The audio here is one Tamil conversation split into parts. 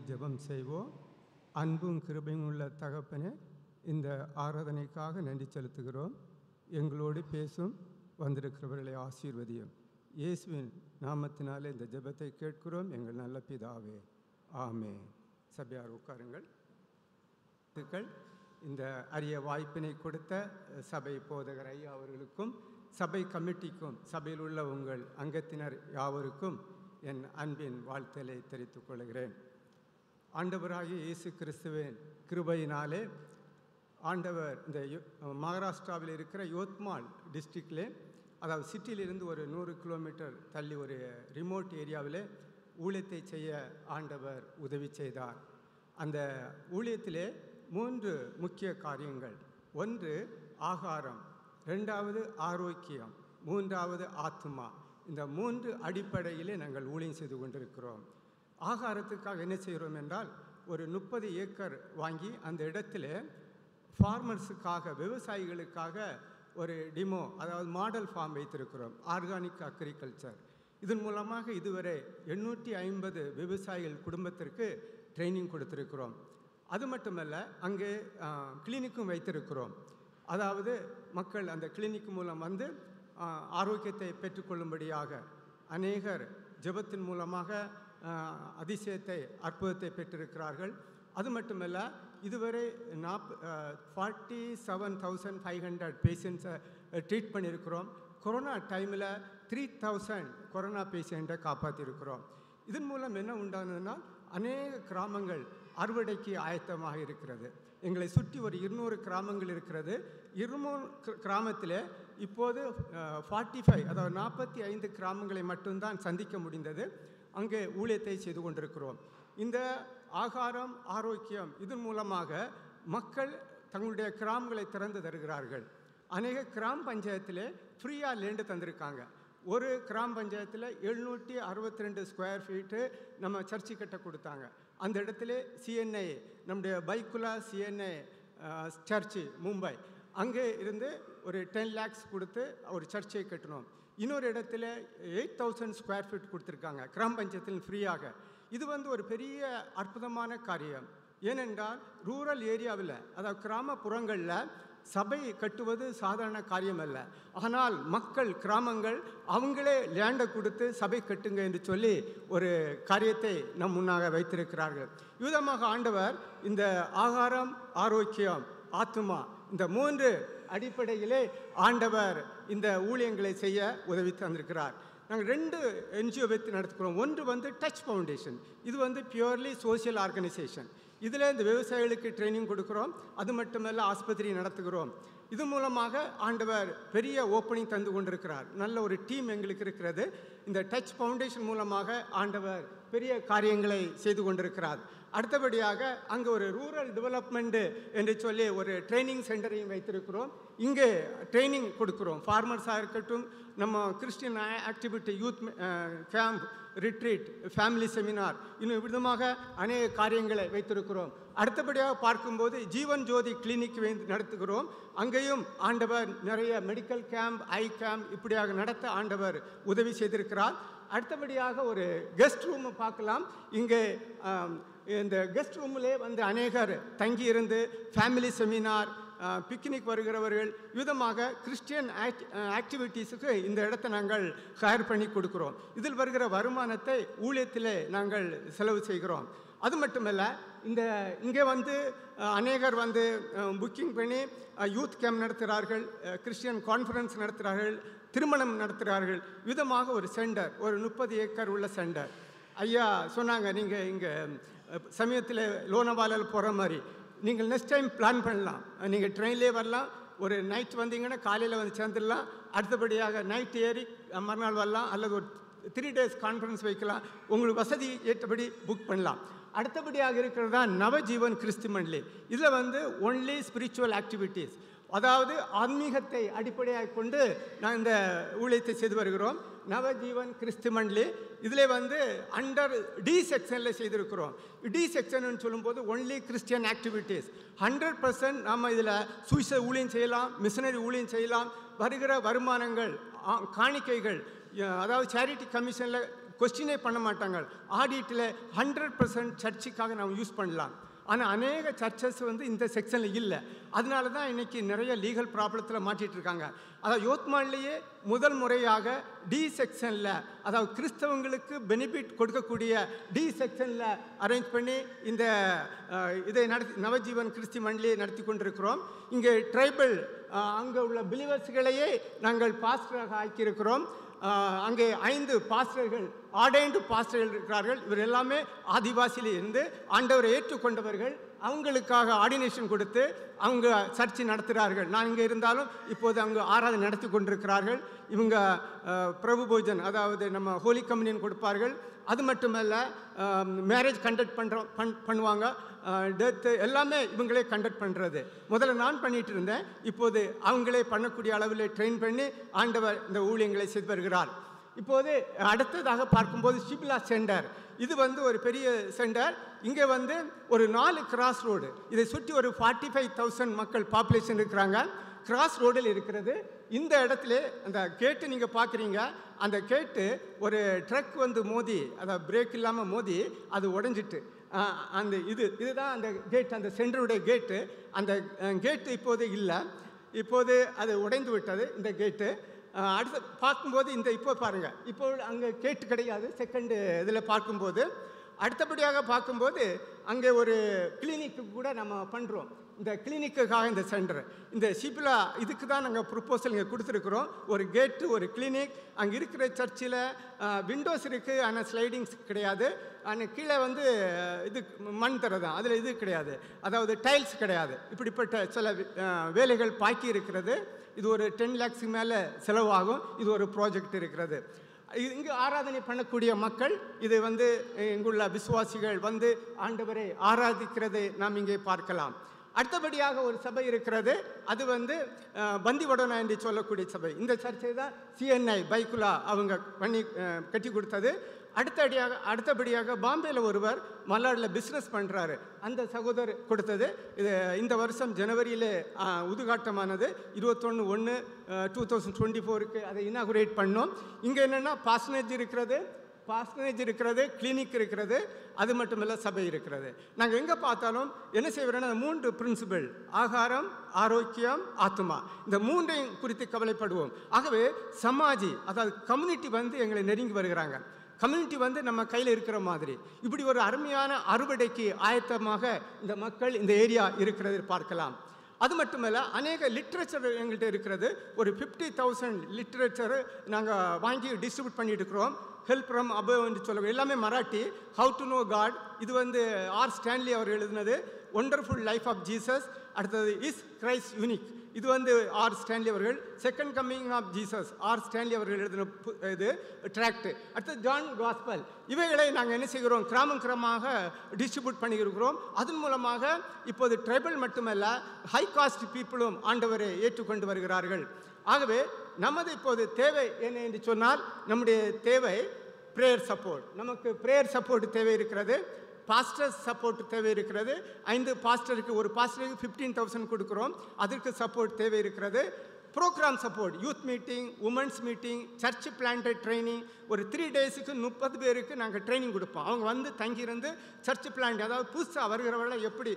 ஜெபம் செய்வோம். அன்பும் கிருபையும் உள்ள தகப்பனே, இந்த ஆராதனைக்காக நன்றி செலுத்துகிறோம். எங்களோடு பேசும் வந்திருக்கிறவர்களை ஆசீர்வதியும். இயேசுவின் நாமத்தினாலே இந்த ஜெபத்தை கேட்கிறோம் எங்கள் நல்ல பிதாவே, ஆமென். சபையார் உட்காருங்கள். இந்த அரிய வாய்ப்பினை கொடுத்த சபை போதகர் ஐயா அவர்களுக்கும் சபை கமிட்டிக்கும் சபையில் உள்ள உங்கள் அங்கத்தினர் யாவருக்கும் என் அன்பின் வாழ்த்தலை தெரிவித்துக் கொள்கிறேன். ஆண்டவராகிய இயேசு கிறிஸ்துவின் கிருபையினாலே ஆண்டவர் இந்த மகாராஷ்டிராவில் இருக்கிற யோத்மால் டிஸ்ட்ரிக்டிலே, அதாவது சிட்டியிலிருந்து ஒரு 100 கிலோமீட்டர் தள்ளி ஒரு ரிமோட் ஏரியாவில் ஊழியத்தை செய்ய ஆண்டவர் உதவி செய்தார். அந்த ஊழியத்திலே 3 முக்கிய காரியங்கள். ஒன்று ஆகாரம், 2வது ஆரோக்கியம், 3வது ஆத்மா. இந்த 3 அடிப்படையிலே நாங்கள் ஊழியம் செய்து கொண்டிருக்கிறோம். ஆகாரத்துக்காக என்ன செய்கிறோம் என்றால், ஒரு 30 ஏக்கர் வாங்கி அந்த இடத்துல ஃபார்மர்ஸுக்காக, விவசாயிகளுக்காக ஒரு டிமோ, அதாவது மாடல் ஃபார்ம் வைத்திருக்கிறோம், ஆர்கானிக் அக்ரிகல்ச்சர். இதன் மூலமாக இதுவரை 850 விவசாயிகள் குடும்பத்திற்கு ட்ரைனிங் கொடுத்திருக்கிறோம். அது மட்டுமல்ல, அங்கே கிளினிக்கும் வைத்திருக்கிறோம். அதாவது மக்கள் அந்த கிளினிக் மூலம் வந்து ஆரோக்கியத்தை பெற்றுக்கொள்ளும்படியாக அநேகர் ஜெபத்தின் மூலமாக அதிசயத்தை, அற்புதத்தை பெற்றிருக்கிறார்கள். அது மட்டுமல்ல, இதுவரை 47,500 பேஷண்ட்ஸை ட்ரீட் பண்ணியிருக்கிறோம். கொரோனா டைமில் 3,000 கொரோனா பேஷண்ட்டை காப்பாற்றியிருக்கிறோம். இதன் மூலம் என்ன உண்டானதுன்னா, அநேக கிராமங்கள் அறுவடைக்கு ஆயத்தமாக இருக்கிறது. எங்களை சுற்றி ஒரு 200 கிராமங்கள் இருக்கிறது. 200 கிராமத்தில் இப்போது 45, அதாவது 45 கிராமங்களை மட்டும்தான் சந்திக்க முடிந்தது. அங்கே ஊழியத்தை செய்து கொண்டிருக்கிறோம். இந்த ஆகாரம், ஆரோக்கியம், இதன் மூலமாக மக்கள் தங்களுடைய கிராமங்களை திறந்து தருகிறார்கள். அநேக கிராம பஞ்சாயத்தில் ஃப்ரீயாக லேண்டு தந்திருக்காங்க. ஒரு கிராம பஞ்சாயத்தில் 762 ஸ்கொயர் ஃபீட்டு நம்ம சர்ச்சு கட்ட கொடுத்தாங்க. அந்த இடத்துல சிஎன்ஐ, நம்முடைய பைக்குலா சிஎன்ஐ சர்ச்சு மும்பை, அங்கே இருந்து ஒரு 10 lakhs கொடுத்து ஒரு சர்ச்சை கட்டணும். இன்னொரு இடத்துல 8,000 ஸ்கொயர் ஃபீட் கொடுத்துருக்காங்க கிராம பஞ்சாயத்தில் ஃப்ரீயாக. இது வந்து ஒரு பெரிய அற்புதமான காரியம். ஏனென்றால் ரூரல் ஏரியாவில், அதாவது கிராமப்புறங்களில் சபை கட்டுவது சாதாரண காரியம் அல்ல. ஆனால் மக்கள், கிராமங்கள் அவங்களே லேண்டை கொடுத்து சபை கட்டுங்க என்று சொல்லி ஒரு காரியத்தை நம் முன்னாக வைத்திருக்கிறார்கள். விதமாக ஆண்டவர் இந்த ஆகாரம், ஆரோக்கியம், ஆத்மா, இந்த 3 அடிப்படையிலே ஆண்டவர் இந்த ஊழியங்களை செய்ய உதவி தந்திருக்கிறார். நாங்கள் 2 NGO வைத்து நடத்துகிறோம். ஒன்று வந்து டச் ஃபவுண்டேஷன். இது வந்து பியூர்லி சோசியல் ஆர்கனைசேஷன். இதில் இந்த விவசாயிகளுக்கு ட்ரைனிங் கொடுக்குறோம். அது மட்டுமல்ல, ஆஸ்பத்திரி நடத்துகிறோம். இது மூலமாக ஆண்டவர் பெரிய ஓப்பனிங் தந்து கொண்டிருக்கிறார். நல்ல ஒரு டீம் எங்களுக்கு இருக்கிறது. இந்த டச் ஃபவுண்டேஷன் மூலமாக ஆண்டவர் பெரிய காரியங்களை செய்து கொண்டிருக்கிறார். அடுத்தபடியாக அங்கே ஒரு ரூரல் டெவலப்மெண்ட் என்று சொல்லி ஒரு ட்ரைனிங் சென்டரையும் வைத்திருக்கிறோம். இங்கே ட்ரைனிங் கொடுக்குறோம். ஃபார்மர்ஸாக இருக்கட்டும், நம்ம Christian activity, youth camp, retreat, family seminar, இன்னும் விதமாக அநேக காரியங்களை வைத்திருக்கிறோம். அடுத்தபடியாக பார்க்கும்போது ஜீவன் ஜோதி கிளினிக் நடத்துகிறோம். அங்கேயும் ஆண்டவர் நிறைய மெடிக்கல் கேம்ப், ஐ கேம்ப் இப்படியாக நடத்த ஆண்டவர் உதவி செய்திருக்கிறார். அடுத்தபடியாக ஒரு கெஸ்ட் ரூம் பார்க்கலாம். இங்கே இந்த கெஸ்ட் ரூமிலே வந்து அநேகர் தங்கியிருந்து ஃபேமிலி செமினார், பிக்னிக் வருகிறவர்கள், விதமாக கிறிஸ்டியன் ஆக்டிவிட்டீஸுக்கு இந்த இடத்தை நாங்கள் ஹயர் பண்ணி கொடுக்குறோம். இதில் வருகிற வருமானத்தை ஊழியத்திலே நாங்கள் செலவு செய்கிறோம். அது மட்டுமல்ல, இங்கே வந்து அநேகர் வந்து புக்கிங் பண்ணி யூத் கேம்ப் நடத்துகிறார்கள், கிறிஸ்டியன் கான்ஃபரன்ஸ் நடத்துகிறார்கள், திருமணம் நடத்துகிறார்கள். விதமாக ஒரு சென்டர், ஒரு 30 ஏக்கர் உள்ள சென்டர். ஐயா சொன்னாங்க, நீங்கள் இங்கே சமயத்தில் லோனாவாலால் போகிற மாதிரி நீங்கள் நெக்ஸ்ட் டைம் பிளான் பண்ணலாம். நீங்கள் ட்ரெயின்லேயே வரலாம், ஒரு நைட் வந்தீங்கன்னா காலையில் வந்து சேர்ந்துடலாம். அடுத்தபடியாக நைட் ஏறி மறுநாள் வரலாம், அல்லது ஒரு 3 days கான்ஃபரன்ஸ் வைக்கலாம். உங்களுக்கு வசதி ஏற்றபடி புக் பண்ணலாம். அடுத்தபடியாக இருக்கிறது தான் நவஜீவன் கிறிஸ்து மண்டலி. இதில் வந்து ஒன்லி ஸ்பிரிச்சுவல் ஆக்டிவிட்டீஸ், அதாவது ஆன்மீகத்தை அடிப்படையாக கொண்டு நான் இந்த ஊழியத்தை செய்து வருகிறோம். நவஜீவன் கிறிஸ்து மண்டலி இதில் வந்து அண்டர் டி செக்ஷனில் செய்திருக்கிறோம். டி செக்ஷன் சொல்லும்போது ஒன்லி கிறிஸ்டியன் ஆக்டிவிட்டீஸ். 100% நாம் இதில் சுவிச ஊழியம் செய்யலாம், மிஷனரி ஊழியம் செய்யலாம். வருகிற வருமானங்கள், காணிக்கைகள், அதாவது சேரிட்டி கமிஷனில் கொஸ்டினே பண்ண மாட்டாங்க. ஆடிட்டில் 100% சர்ச்சுக்காக நம்ம யூஸ் பண்ணலாம். ஆனால் அநேக சர்ச்சஸ் வந்து இந்த செக்ஷனில் இல்லை. அதனால தான் இன்றைக்கி நிறைய லீகல் ப்ராப்ளத்தில் மாட்டிகிட்டு இருக்காங்க. அதாவது யோத்மான்லேயே முதல் முறையாக டி செக்ஷனில், அதாவது கிறிஸ்தவங்களுக்கு பெனிஃபிட் கொடுக்கக்கூடிய டி செக்ஷனில் அரேஞ்ச் பண்ணி இந்த இதை நவஜீவன் கிறிஸ்தி மண்டலியை நடத்தி கொண்டிருக்கிறோம். இங்கே ட்ரைபல் அங்கே உள்ள பிலிவர்ஸ்களையே நாங்கள் பாஸ்டராக ஆக்கியிருக்கிறோம். அங்கே 5 பாஸ்டர்கள், ஆர்டைன்டு பாஸ்டர்கள் இருக்கிறார்கள். இவர் எல்லாமே ஆதிவாசியில் இருந்து ஆண்டவரை ஏற்றுக்கொண்டவர்கள். அவங்களுக்காக ஆர்டினேஷன் கொடுத்து அவங்க சர்ச்சை நடத்துகிறார்கள். நான் இங்கே இருந்தாலும் இப்போது அவங்க ஆராதனை நடத்தி கொண்டிருக்கிறார்கள். இவங்க பிரபு போஜன், அதாவது நம்ம ஹோலி கம்யூனியன் கொடுப்பார்கள். அது மட்டுமல்ல, மேரேஜ் கண்டக்ட் பண்ணுவாங்க, டெத்து எல்லாமே இவங்களே கண்டக்ட் பண்ணுறது. முதல்ல நான் பண்ணிகிட்டு இருந்தேன். இப்போது அவங்களே பண்ணக்கூடிய அளவில் ட்ரெயின் பண்ணி ஆண்டவர் இந்த ஊழியங்களை செய்து வருகிறார். இப்போது அடுத்ததாக பார்க்கும்போது ஷிப்லா சென்டர், இது வந்து ஒரு பெரிய சென்டர். இங்கே வந்து ஒரு 4 கிராஸ் ரோடு, இதை சுற்றி ஒரு 45,000 மக்கள் பாப்புலேஷன் இருக்கிறாங்க. கிராஸ் ரோடில் இருக்கிறது. இந்த இடத்துல அந்த கேட்டு நீங்கள் பார்க்குறீங்க. அந்த கேட்டு ஒரு ட்ரக் வந்து மோதி, அதாவது பிரேக் இல்லாமல் மோதி அது உடஞ்சிட்டு அந்த இதுதான் அந்த கேட், அந்த சென்டருடைய கேட்டு. அந்த கேட்டு இப்போது இல்லை, இப்போது அது உடைந்து விட்டது இந்த கேட்டு. அடுத்து பார்க்கும்போது இந்த இப்போ பாருங்கள், இப்போ அங்கே கேட்டு கிடையாது. செகண்டு இதில் பார்க்கும்போது அடுத்தபடியாக பார்க்கும்போது அங்கே ஒரு கிளினிக்கு கூட நம்ம பண்ணுறோம். இந்த கிளினிக்குக்காக இந்த சென்டர், இந்த ஷிப்லா இதுக்கு தான் நாங்கள் ப்ரொப்போசல் இங்கே கொடுத்துருக்குறோம். ஒரு கேட்டு, ஒரு கிளினிக். அங்கே இருக்கிற சர்ச்சில் விண்டோஸ் இருக்குது, ஆனால் ஸ்லைடிங்ஸ் கிடையாது. ஆனால் கீழே வந்து இது மண் தர தான், அதில் இது கிடையாது, அதாவது டைல்ஸ் கிடையாது. இப்படிப்பட்ட சில வேலைகள் பாக்கி இருக்கிறது. இது ஒரு 10 lakhs மேலே செலவாகும். இது ஒரு ப்ராஜெக்ட் இருக்கிறது. இங்கு ஆராதனை பண்ணக்கூடிய மக்கள், இது வந்து இங்குள்ள விசுவாசிகள் வந்து ஆண்டவரை ஆராதிக்கிறதை நாம் இங்கே பார்க்கலாம். அடுத்தபடியாக ஒரு சபை இருக்கிறது. அது வந்து பந்திவடனா என்று சொல்லக்கூடிய சபை. இந்த சர்ச்சை தான் CNI பைக்குலா அவங்க பண்ணி கட்டி கொடுத்தது. அடுத்தபடியாக பாம்பேயில் ஒருவர் மல்லாடில் பிஸ்னஸ் பண்ணுறாரு, அந்த சகோதரர் கொடுத்தது. இது இந்த வருஷம் ஜனவரியில் உதுகாட்டமானது. 21/1/2024 அதை இனாகுரேட் பண்ணோம். இங்கே என்னென்னா பாஸ்னேஜ் இருக்கிறது, கிளினிக் இருக்கிறது, அது மட்டுமில்ல சபை இருக்கிறது. நாங்கள் எங்கே பார்த்தாலும் என்ன செய்வோம்னா 3 பிரின்சிபல்: ஆகாரம், ஆரோக்கியம், ஆத்மா. இந்த 3ஐயும் குறித்து கவலைப்படுவோம். ஆகவே சமாஜி, அதாவது கம்யூனிட்டி வந்து எங்களை நெருங்கி வருகிறாங்க. கம்யூனிட்டி வந்து நம்ம கையில் இருக்கிற மாதிரி இப்படி ஒரு அருமையான அறுவடைக்கு ஆயத்தமாக இந்த மக்கள், இந்த ஏரியா இருக்கிறது பார்க்கலாம். அது மட்டுமல்ல, அநேக லிட்ரேச்சர் எங்கள்கிட்ட இருக்கிறது. ஒரு 50,000 லிட்ரேச்சர் நாங்கள் வாங்கி டிஸ்ட்ரிபியூட் பண்ணிட்டு இருக்கிறோம். ஹெல்ப் ஃப்ரம் அபவ் என்று சொல்லுவோம். எல்லாமே Marathi. How to know God, இது வந்து ஆர் ஸ்டான்லி அவர் எழுதினது. Wonderful life of Jesus. அடுத்தது இஸ் கிரைஸ்ட் யூனிக், இது வந்து ஆர் ஸ்டான்லி அவர்கள். Second coming of Jesus, R Stanley அவர்கள் எழுதின இது ட்ராக்ட். அடுத்தது ஜான் காஸ்பல். இவைகளை நாங்கள் என்ன செய்கிறோம், கிராமமாக டிஸ்ட்ரிபியூட் பண்ணியிருக்கிறோம். அதன் மூலமாக இப்போது ட்ரைபல் மட்டுமல்ல, ஹை காஸ்ட் பீப்புளும் ஆண்டவரை ஏற்றுக்கொண்டு வருகிறார்கள். ஆகவே நமது இப்போது தேவை என்ன என்று சொன்னால், நம்முடைய தேவை ப்ரேயர் சப்போர்ட். நமக்கு ப்ரேயர் சப்போர்ட் தேவை இருக்கிறது. பாஸ்டர்ஸ் சப்போர்ட் தேவை இருக்கிறது. 5 பாஸ்டருக்கு, ஒரு பாஸ்டருக்கு 15,000 கொடுக்குறோம். அதற்கு சப்போர்ட் தேவை இருக்கிறது. Programme support, youth meeting, women's meeting, church planted training. ஒரு 3 டேஸுக்கு 30 பேருக்கு நாங்கள் ட்ரைனிங் கொடுப்போம். அவங்க வந்து தங்கியிருந்து சர்ச் பிளான்ட், அதாவது புதுசாக வருகிறவர்களை எப்படி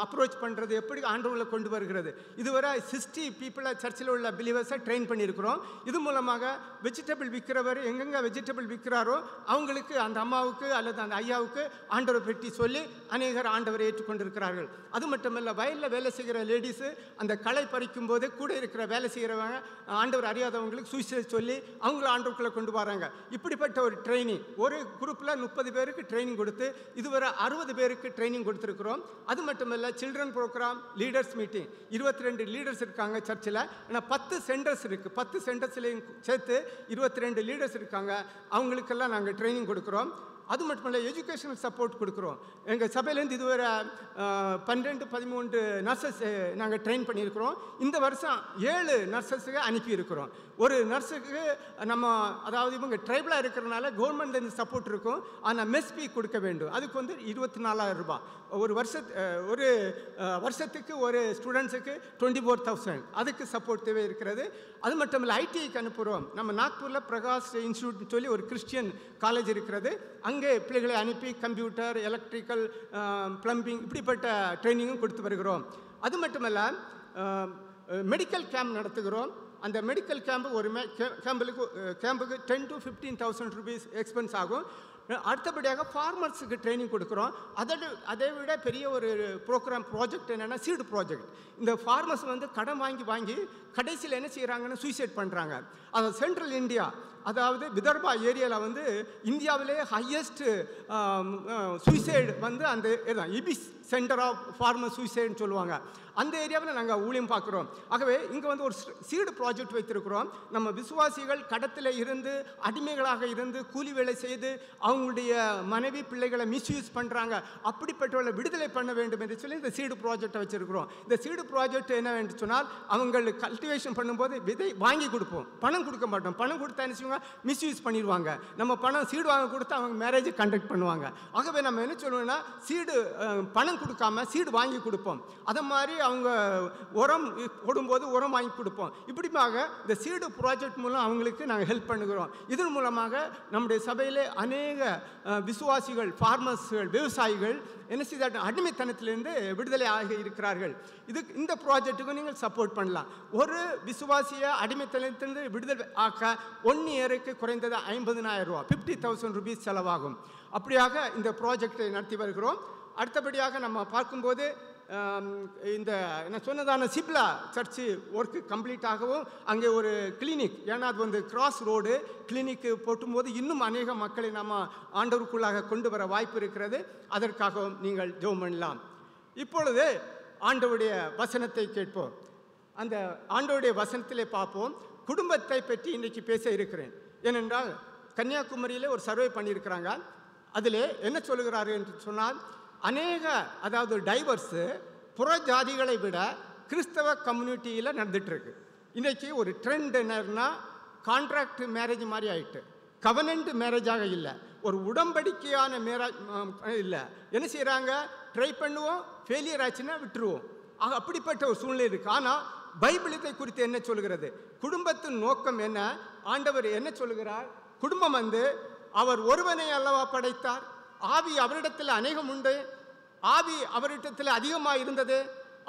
அப்ரோச் பண்ணுறது, எப்படி ஆண்டவர்களை கொண்டு வருகிறது. இதுவரை 60 பீப்புளை சர்ச்சில் உள்ள பிலீவர்ஸை ட்ரெயின் பண்ணியிருக்கிறோம். இது மூலமாக வெஜிடபிள் விற்கிறவர் எங்கெங்கே வெஜிடபிள் விற்கிறாரோ அவங்களுக்கு, அந்த அம்மாவுக்கு அல்லது அந்த ஐயாவுக்கு ஆண்டவரை பற்றி சொல்லி அநேகர் ஆண்டவரை ஏற்றுக்கொண்டிருக்கிறார்கள். அது மட்டுமல்ல, வயலில் வேலை செய்கிற லேடிஸு அந்த களை பறிக்கும் போது கூட இருக்கிற வேலை செய்கிறவங்க ஆண்டவர் அறியாதவங்களுக்கு சுவிசேஷம் சொல்லி அவங்கள ஆண்டவர்களை கொண்டு வராங்க. இப்படிப்பட்ட ஒரு ட்ரைனிங், ஒரு குரூப்பில் 30 பேருக்கு ட்ரைனிங் கொடுத்து இதுவரை 60 பேருக்கு ட்ரைனிங் கொடுத்துருக்குறோம். அது மட்டுமல்ல, children programme, leaders meeting. 22 leaders இருக்காங்க சர்ச்சில். ஆனால் 10 சென்டர்ஸ் இருக்குது. 10 சென்டர்ஸ்லையும் சேர்த்து 22 லீடர்ஸ் இருக்காங்க. அவங்களுக்கெல்லாம் நாங்கள் ட்ரைனிங் கொடுக்குறோம். அது மட்டும் இல்லை, எஜுகேஷனல் சப்போர்ட் கொடுக்குறோம். எங்கள் சபையிலேருந்து இதுவரை 12-13 நர்சஸ் நாங்கள் ட்ரெயின் பண்ணியிருக்கிறோம். இந்த வருஷம் 7 நர்சஸுக்கு அனுப்பியிருக்கிறோம். ஒரு நர்ஸுக்கு நம்ம அதாவது இவங்க ட்ரைபலாக இருக்கிறனால கவர்மெண்ட்லேருந்து சப்போர்ட் இருக்கும். ஆனால் மெஸ் ஃபீ கொடுக்க வேண்டும். அதுக்கு வந்து 24,000 ரூபாய். ஒரு வருஷத்துக்கு ஒரு ஸ்டூடெண்ட்ஸுக்கு 24,000 அதுக்கு சப்போர்ட் தேவை இருக்கிறது. அது மட்டும் இல்லை, ஐடிஐக்கு அனுப்புகிறோம். நம்ம நாக்பூரில் பிரகாஷ் இன்ஸ்டியூட்னு சொல்லி ஒரு கிறிஸ்டியன் காலேஜ் இருக்கிறது. அங்கே பிள்ளைகளை அனுப்பி கம்ப்யூட்டர், எலக்ட்ரிக்கல், பிளம்பிங் இப்படிப்பட்ட ட்ரைனிங்கும் கொடுத்து வருகிறோம். அது மட்டுமல்ல, மெடிக்கல் கேம்ப் நடத்துகிறோம். அந்த மெடிக்கல் கேம்பு ஒரு கேம்புக்கு 10,000 to 15,000 rupees எக்ஸ்பென்ஸ் ஆகும். அடுத்தபடியாக ஃபார்மர்ஸுக்கு ட்ரைனிங் கொடுக்குறோம். அதை விட பெரிய ஒரு ப்ராஜெக்ட் என்னென்னா சீடு ப்ராஜெக்ட். இந்த ஃபார்மர்ஸ் வந்து கடன் வாங்கி கடைசியில் என்ன செய்கிறாங்கன்னு சூசைட் பண்ணுறாங்க. அது சென்ட்ரல் இந்தியா, அதாவது விதர்பா ஏரியாவில் வந்து இந்தியாவிலே ஹையஸ்ட் சூசைடு வந்து அந்த இதுதான், இபிஸ் சென்டர் ஆஃப் ஃபார்மர் சூசைடுன்னு சொல்லுவாங்க. அந்த ஏரியாவில் நாங்கள் ஊழியம் பார்க்குறோம். ஆகவே இங்கே வந்து ஒரு சீடு ப்ராஜெக்ட் வைத்திருக்கிறோம். நம்ம விசுவாசிகள் கடத்தில் இருந்து அடிமைகளாக இருந்து கூலி வேலை செய்து அவங்களுடைய மனைவி பிள்ளைகளை மிஸ்யூஸ் பண்ணுறாங்க, அப்படிப்பட்டவர்களை விடுதலை பண்ண வேண்டும் என்று சொல்லி இந்த சீடு ப்ராஜெக்டை வச்சுருக்கிறோம். இந்த சீடு ப்ராஜெக்ட் என்ன என்று சொன்னால், அவங்களுக்கு கல்டிவேஷன் பண்ணும்போது விதை வாங்கி கொடுப்போம், பணம் கொடுக்க மாட்டோம். பணம் கொடுத்தா என்ன செய்வாங்க, மிஸ்யூஸ் பண்ணிடுவாங்க. நம்ம பணம் சீடு வாங்க கொடுத்து அவங்க மேரேஜ் கண்டக்ட் பண்ணுவாங்க. ஆகவே நம்ம என்ன சொல்லுவோம்னா, சீடு பணம் கொடுக்காம சீடு வாங்கி கொடுப்போம். அதை மாதிரி அவங்க உரம் போடும்போது உரம் வாங்கி கொடுப்போம். இப்படிமாக இந்த சீடு ப்ராஜெக்ட் மூலம் அவங்களுக்கு நாங்கள் ஹெல்ப் பண்ணுகிறோம். இதன் மூலமாக நம்முடைய சபையிலே அநேக விசுவாசிகள், ஃபார்மர்ஸ்கள், விவசாயிகள் என்ன செய்தார்கள், அடிமைத்தனத்திலிருந்து விடுதலை ஆகி இருக்கிறார்கள். இந்த ப்ராஜெக்ட்டுக்கும் நீங்கள் சப்போர்ட் பண்ணலாம். ஒரு விசுவாசியை அடிமைத்தனத்திலிருந்து விடுதலை ஆக்க 1 இயருக்கு குறைந்தது 50,000 ரூபா, 50,000 rupees செலவாகும். அப்படியாக இந்த ப்ராஜெக்டை நடத்தி வருகிறோம். அடுத்தபடியாக நம்ம பார்க்கும்போது இந்த நான் சொன்னதான சிப்லா சர்ச்சு ஒர்க்கு கம்ப்ளீட் ஆகவும் அங்கே ஒரு கிளினிக், ஏன்னா அது வந்து கிராஸ் ரோடு, கிளினிக்கு போட்டும்போது இன்னும் அநேக மக்களை நம்ம ஆண்டவருக்குள்ளாக கொண்டு வர வாய்ப்பு இருக்கிறது. அதற்காகவும் நீங்கள் ஜெபம் பண்ணலாம். இப்பொழுது ஆண்டவருடைய வசனத்தை கேட்போம். அந்த ஆண்டவருடைய வசனத்திலே பார்ப்போம். குடும்பத்தை பற்றி இன்றைக்கி பேச இருக்கிறேன். ஏனென்றால் கன்னியாகுமரியில் ஒரு சர்வே பண்ணியிருக்கிறாங்க. அதில் என்ன சொல்லுகிறார்கள் என்று சொன்னால், அதாவது டைவர்ஸு புற ஜாதிகளை விட கிறிஸ்தவ கம்யூனிட்டியில் நடந்துகிட்ருக்கு. இன்றைக்கி ஒரு ட்ரெண்ட் என்னன்னா, கான்ட்ராக்ட் மேரேஜ் மாதிரி ஆகிட்டு, கவனன்ட் மேரேஜாக இல்லை, ஒரு உடம்படிக்கையான மேரேஜ் இல்லை. என்ன செய்கிறாங்க, ட்ரை பண்ணுவோம், ஃபெயிலியர் ஆச்சுன்னா விட்டுருவோம். அப்படிப்பட்ட ஒரு சூழ்நிலை இருக்குது. ஆனால் பைபிள் இதை குறித்து என்ன சொல்கிறது, குடும்பத்தின் நோக்கம் என்ன, ஆண்டவர் என்ன சொல்லுகிறார், குடும்பம் வந்து அவர் ஒருவனை அல்லவா படைத்தார், ஆவி அவரிடத்தில் அநேகம் உண்டு, ஆவி அவரிடத்தில் அதிகமாக இருந்தது.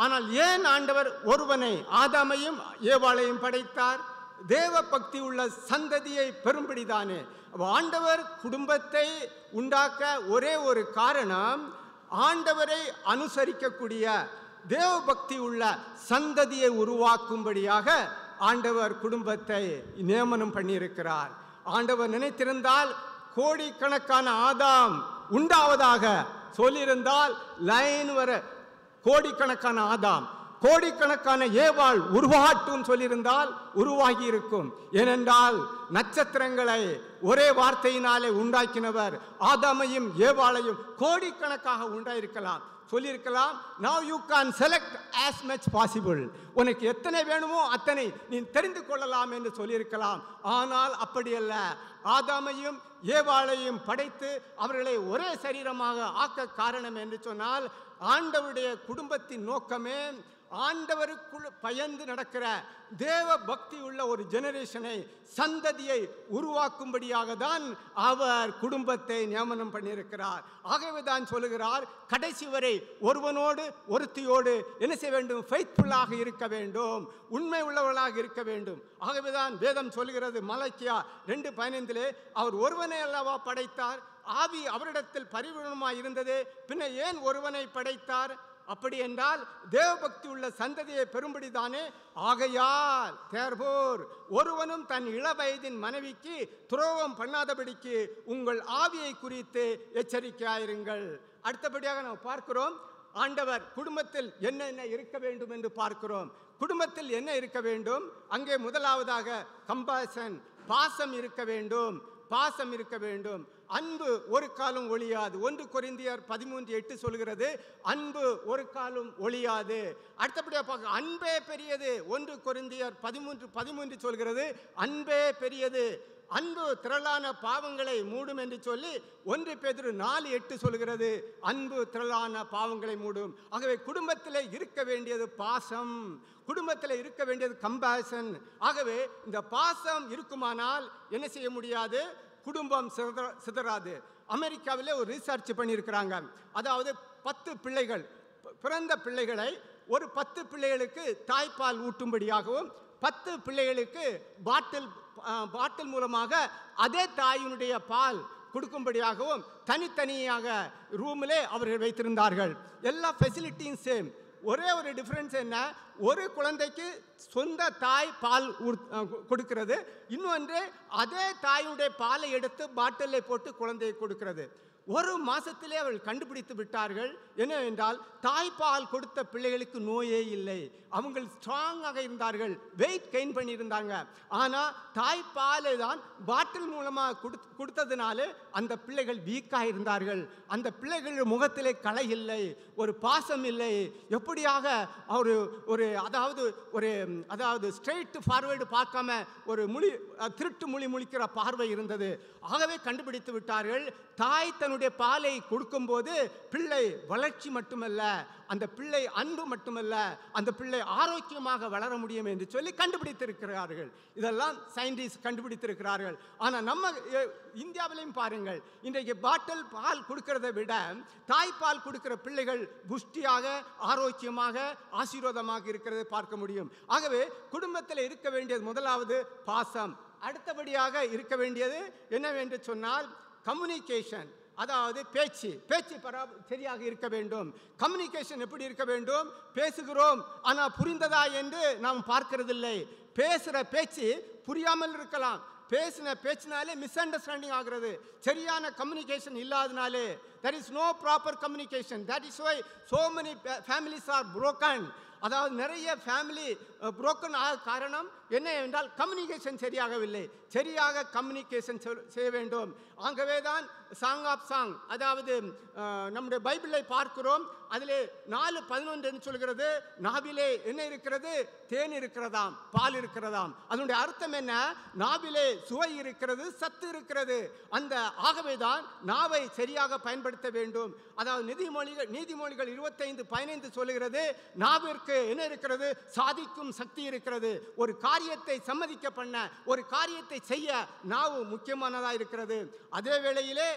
ஆனால் ஏன் ஆண்டவர் ஒருவனை, ஆதாமையும் ஏவாளையும் படைத்தார், தேவ பக்தி உள்ள சந்ததியை பெரும்படிதானே. ஆண்டவர் குடும்பத்தை உண்டாக்க ஒரே ஒரு காரணம், ஆண்டவரை அனுசரிக்கக்கூடிய தேவ பக்தி உள்ள சந்ததியை உருவாக்கும்படியாக ஆண்டவர் குடும்பத்தை நியமனம் பண்ணியிருக்கிறார். ஆண்டவர் நினைத்திருந்தால் கோடிக்கணக்கான ஆதாம் உண்டாவதாக சொல்லியிருந்தால், லைன் வர கோடிக்கணக்கான ஆதாம், கோடிக்கணக்கான ஏவாள் உருவாட்டும் சொல்லியிருந்தால் உருவாகி இருக்கும். ஏனென்றால் நட்சத்திரங்களை ஒரே வார்த்தையினாலே உண்டாக்கினவர் ஆதாமையும் ஏவாளையும் கோடிக்கணக்காக உண்டாயிருக்கலாம், சொல்லியிருக்கலாம். Now you can select as much possible. உனக்கு எத்தனை வேணுமோ அத்தனை நீ தெரிந்து கொள்ளலாம் என்று சொல்லியிருக்கலாம். ஆனால் அப்படியல்ல, ஆதாமையும் ஏவாளையும் படைத்து அவர்களை ஒரே சரீரமாக ஆக்க காரணம் என்று சொன்னால், ஆண்டவருடைய குடும்பத்தின் நோக்கமே ஆண்டவருக்குள் பயந்து நடக்கிற தேவ பக்தி உள்ள ஒரு ஜெனரேஷனை, சந்ததியை உருவாக்கும்படியாக தான் அவர் குடும்பத்தை நியமனம் பண்ணியிருக்கிறார். ஆகவே தான் சொல்லுகிறார், கடைசி வரை ஒருவனோடு ஒருத்தியோடு என்ன செய்ய வேண்டும், ஃபெய்த்ஃபுல்லாக இருக்க வேண்டும், உண்மை உள்ளவர்களாக இருக்க வேண்டும். ஆகவே தான் வேதம் சொல்லுகிறது, மலாக்கியா 2:15 அவர் ஒருவனை அல்லவா படைத்தார், ஆவி அவரிடத்தில் பரிபூரணமாய் இருந்தது, பின்ன ஏன் ஒருவனை படைத்தார், அப்படி என்றால் தேவபக்தி உள்ள சந்ததியை பெரும்படிதானே. ஆகையால் தேர்போர் ஒருவனும் தன் இளவயதின் மனைவிக்கு துரோகம் பண்ணாதபடிக்கு உங்கள் ஆவியை குறித்து எச்சரிக்கையாயிருங்கள். அடுத்தபடியாக நாம் பார்க்கிறோம், ஆண்டவர் குடும்பத்தில் என்னென்ன இருக்க வேண்டும் என்று பார்க்கிறோம். குடும்பத்தில் என்ன இருக்க வேண்டும், அங்கே முதலாவதாக கம்பேஷன், பாசம் இருக்க வேண்டும், பாசம் இருக்க வேண்டும். அன்பு ஒரு காலம் ஒழியாது. 1 கொரிந்தியர் 13:8 சொல்கிறது, அன்பு ஒரு காலம் ஒழியாது. அடுத்தபடியாக பார்க்க, அன்பே பெரியது. 1 கொரிந்தியர் 13:13 சொல்கிறது, அன்பே பெரியது. அன்பு திரளான பாவங்களை மூடும் என்று சொல்லி 1 பேதுரு 4:8 சொல்கிறது, அன்பு திரளான பாவங்களை மூடும். ஆகவே குடும்பத்தில் இருக்க வேண்டியது பாசம், குடும்பத்தில் இருக்க வேண்டியது கம்பேஷன். ஆகவே இந்த பாசம் இருக்குமானால் என்ன செய்ய முடியாது? குடும்பம் சிதறாது. அமெரிக்காவிலே ஒரு ரிசர்ச் பண்ணியிருக்கிறாங்க. அதாவது 10 பிள்ளைகள், பிறந்த பிள்ளைகளை ஒரு 10 பிள்ளைகளுக்கு தாய்ப்பால் ஊட்டும்படியாகவும் 10 பிள்ளைகளுக்கு பாட்டில் மூலமாக அதே தாயினுடைய பால் கொடுக்கும்படியாகவும் தனித்தனியாக ரூமிலே அவர்கள் வைத்திருந்தார்கள். எல்லா ஃபெசிலிட்டியும் சேம். ஒரே ஒரு டிஃப்ரென்ஸ் என்ன? ஒரு குழந்தைக்கு சொந்த தாய் பால் கொடுக்கிறது, இன்னொன்று அதே தாயுடைய பாலை எடுத்து பாட்டிலில் போட்டு குழந்தையை கொடுக்கிறது. ஒரு மாசத்திலே அவர்கள் கண்டுபிடித்து விட்டார்கள் என்னவென்றால், தாய்ப்பால் கொடுத்த பிள்ளைகளுக்கு நோயே இல்லை. அவங்க ஸ்ட்ராங்காக இருந்தார்கள், வெயிட் கெயின் பண்ணியிருந்தாங்க. ஆனால் தாய்ப்பாலை தான் பாட்டில் மூலமாக கொடுத்ததுனால அந்த பிள்ளைகள் வீக்காக இருந்தார்கள். அந்த பிள்ளைகள் முகத்திலே களை இல்லை, ஒரு பாசம் இல்லை. எப்படியாக அதாவது ஸ்ட்ரெயிட் ஃபார்வேர்டு பார்க்காம ஒரு திருட்டு முழிக்கிற பார்வை இருந்தது. ஆகவே கண்டுபிடித்து விட்டார்கள், தாய் தன்னுடைய பாலை கொடுக்கும்போது பிள்ளை வளர்ச்சி மட்டுமல்ல, அந்த பிள்ளை அன்பு மட்டுமல்ல, அந்த பிள்ளை ஆரோக்கியமாக வளர முடியும் என்று சொல்லி கண்டுபிடித்திருக்கிறார்கள். இதெல்லாம் சயின்டிஸ்ட் கண்டுபிடித்திருக்கிறார்கள். ஆனால் நம்ம இந்தியாவிலையும் பாருங்கள், இன்றைக்கு பாட்டில் பால் கொடுக்கிறதை விட தாய்ப்பால் கொடுக்கிற பிள்ளைகள் புஷ்டியாக, ஆரோக்கியமாக, ஆசீர்வாதமாக இருக்கிறதை பார்க்க முடியும். ஆகவே குடும்பத்தில் இருக்க வேண்டியது முதலாவது பாசம். அடுத்தபடியாக இருக்க வேண்டியது என்னவென்று சொன்னால் கம்யூனிகேஷன். அதாவது பேச்சு சரியாக இருக்க வேண்டும். கம்யூனிகேஷன் எப்படி இருக்க வேண்டும்? பேசுகிறோம் ஆனால் புரிந்ததா என்று நாம் பார்க்கிறதில்லை. பேசுகிற பேச்சு புரியாமல் இருக்கலாம், பேசின பேச்சினாலே மிஸ் அண்டர்ஸ்டாண்டிங் ஆகிறது. சரியான communication இல்லாதனாலே, there is no proper communication. That is why so many families are broken. அதாவது நிறைய ஃபேமிலி புரோக்கன் ஆக காரணம் என்ன என்றால் கம்யூனிகேஷன் சரியாகவில்லை. சரியாக கம்யூனிகேஷன் செய்ய வேண்டும். ஆகவே தான் சாங் ஆஃப் சாங், அதாவது நம்முடைய பைபிளை பார்க்கிறோம், அதிலே 4:11 என்று சொல்கிறது, நாவிலே என்ன இருக்கிறது? தேன் இருக்கிறதாம், பால் இருக்கிறதாம். அதனுடைய அர்த்தம் என்ன? நாவிலே சுவை இருக்கிறது, சத்து இருக்கிறது. ஆகவே தான் நாவை சரியாக பயன்படுத்த வேண்டும். அதாவது நீதிமொழிகள் 25:15 சொல்லுகிறது, நாவிற்கு என்ன இருக்கிறது? சாதிக்கும் சக்தி இருக்கிறது. ஒரு காரியத்தை சம்மதிக்க பண்ண, ஒரு காரியத்தை செய்ய நாவு முக்கியமானதா இருக்கிறது. அதே வேளையிலே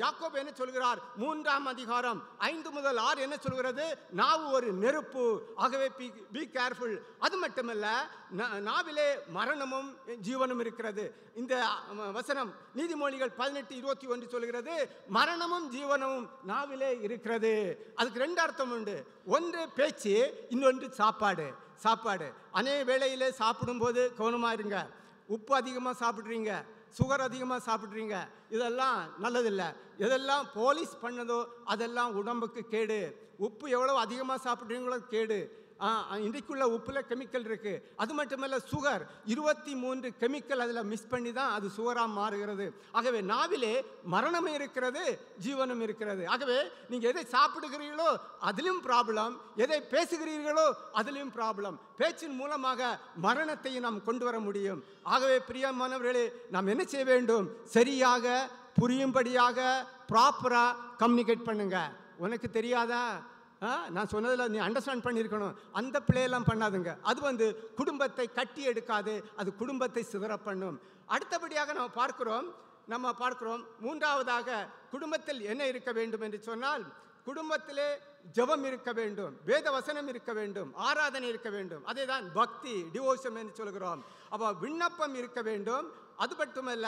யாக்கோபு என்ன சொல்கிறார்? 3ஆம் அதிகாரம் 5 முதல் 6 என்ன சொல்கிறது? நாவு ஒரு நெருப்பு. ஆகவே பி கேர்ஃபுல். அது மட்டுமல்ல, நாவிலே மரணமும் ஜீவனும் இருக்கிறது. இந்த வசனம் நீதிமொழிகள் 18:21 சொல்கிறது, மரணமும் ஜீவனமும் நாவிலே இருக்கிறது. அதுக்கு 2 அர்த்தம் உண்டு. ஒன்று பேச்சு, இன்னொன்று சாப்பாடு. அநேக வேளையிலே சாப்பிடும்போது கவனமா இருங்க. உப்பு அதிகமாக சாப்பிட்றீங்க, சுகர் அதிகமாக சாப்பிட்றீங்க, இதெல்லாம் நல்லதில்லை. எதெல்லாம் போலீஸ் பண்ணதோ அதெல்லாம் உடம்புக்கு கேடு. உப்பு எவ்வளோ அதிகமாக சாப்பிட்றீங்களோ கேடு. இன்றைக்குள்ள உப்புல கெமிக்கல் இருக்கு. அது மட்டுமல்ல, சுகர் 23 கெமிக்கல் அதில் மிஸ் பண்ணி தான் அது சுகராக மாறுகிறது. ஆகவே நாவிலே மரணமும் இருக்கிறது, ஜீவனும் இருக்கிறது. ஆகவே நீங்கள் எதை சாப்பிடுகிறீர்களோ அதிலும் ப்ராப்ளம், எதை பேசுகிறீர்களோ அதிலும் ப்ராப்ளம். பேச்சின் மூலமாக மரணத்தையும் நாம் கொண்டு வர முடியும். ஆகவே பிரியமானவர்களே, நாம் என்ன செய்ய வேண்டும்? சரியாக புரியும்படியாக ப்ராப்பராக கம்யூனிகேட் பண்ணுங்க. உனக்கு தெரியாதா? நான் சொன்னதில் நீ அண்டர்ஸ்டாண்ட் பண்ணியிருக்கணும். அந்த பிள்ளையெல்லாம் பண்ணாதுங்க. அது குடும்பத்தை கட்டி எடுக்காது, அது குடும்பத்தை சிதற பண்ணும். அடுத்தபடியாக நம்ம பார்க்கிறோம் 3ஆவதாக குடும்பத்தில் என்ன இருக்க வேண்டும் என்று சொன்னால், குடும்பத்திலே ஜெபம் இருக்க வேண்டும், வேத வசனம் இருக்க வேண்டும், ஆராதனை இருக்க வேண்டும். அதே தான் பக்தி, டிவோஷன் என்று சொல்கிறோம். அப்போ விண்ணப்பம் இருக்க வேண்டும். அது மட்டுமல்ல,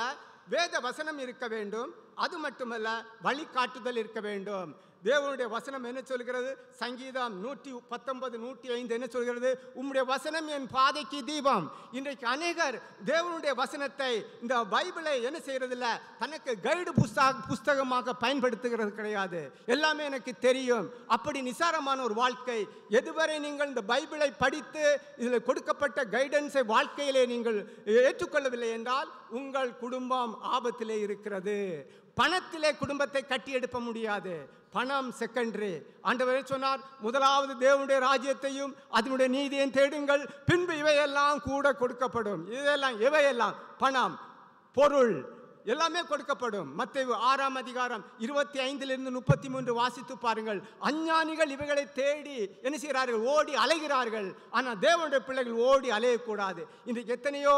வேத வசனம் இருக்க வேண்டும். அது மட்டுமல்ல, வழிகாட்டுதல் இருக்க வேண்டும். தேவனுடைய வசனம் என்ன சொல்கிறது? சங்கீதம் 119, 105 என்ன சொல்கிறது? உம்முடைய வசனம் என் பாதைக்கு தீபம். இன்றைக்கு அநேகர் தேவனுடைய வசனத்தை, இந்த பைபிளை என்ன செய்யறதில்ல, தனக்கு கைடு புஸ்தகமாக பயன்படுத்துகிறது கிடையாது. எல்லாமே எனக்கு தெரியும், அப்படி நிசாரமான ஒரு வாழ்க்கை. எதுவரை நீங்கள் இந்த பைபிளை படித்து இதில் கொடுக்கப்பட்ட கைடன்ஸை வாழ்க்கையிலே நீங்கள் ஏற்றுக்கொள்ளவில்லை என்றால் உங்கள் குடும்பம் ஆபத்திலே இருக்கிறது. பணத்திலே குடும்பத்தை கட்டி எழுப்ப முடியாது. பணம் செகண்டரி. ஆண்டவரே சொன்னார், முதலாவது தேவனுடைய ராஜ்யத்தையும் அதனுடைய நீதியையும் தேடுங்கள், பின்பு இவையெல்லாம் கூட கொடுக்கப்படும். இவையெல்லாம் பணம், பொருள் எல்லாமே கொடுக்கப்படும். மத்தேயு 6ஆம் அதிகாரம் 25-33 வாசித்து பாருங்கள். அஞ்ஞானிகள் இவைகளை தேடி என்ன செய்கிறார்கள்? ஓடி அலைகிறார்கள். ஆனால் தேவனுடைய பிள்ளைகள் ஓடி அலையக்கூடாது. இன்றைக்கு எத்தனையோ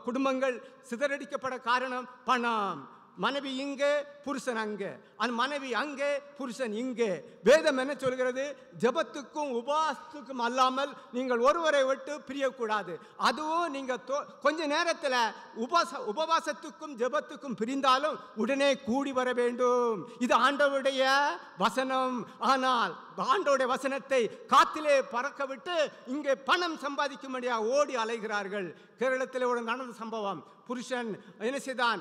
குடும்பங்கள் சிதறடிக்கப்பட காரணம் பணம். மனைவி இங்கே, புருஷன் அங்கே, அந்த மனைவி அங்கே, புருஷன் இங்கே. வேதம் என்ன சொல்கிறது? ஜெபத்துக்கும் உபவாசத்துக்கும் அல்லாமல் நீங்கள் ஒருவரை விட்டு பிரியக்கூடாது. அதுவும் நீங்கள் கொஞ்ச நேரத்தில் உபவாசத்துக்கும் ஜெபத்துக்கும் பிரிந்தாலும் உடனே கூடி வர வேண்டும். இது ஆண்டவருடைய வசனம். ஆனால் ஆண்டவருடைய வசனத்தை காத்திலே பறக்க விட்டு இங்கே பணம் சம்பாதிக்கும்படியாக ஓடி அலைகிறார்கள். கேரளத்தில் ஒரு நடந்த சம்பவம். புருஷன் என்ன செய்தான்?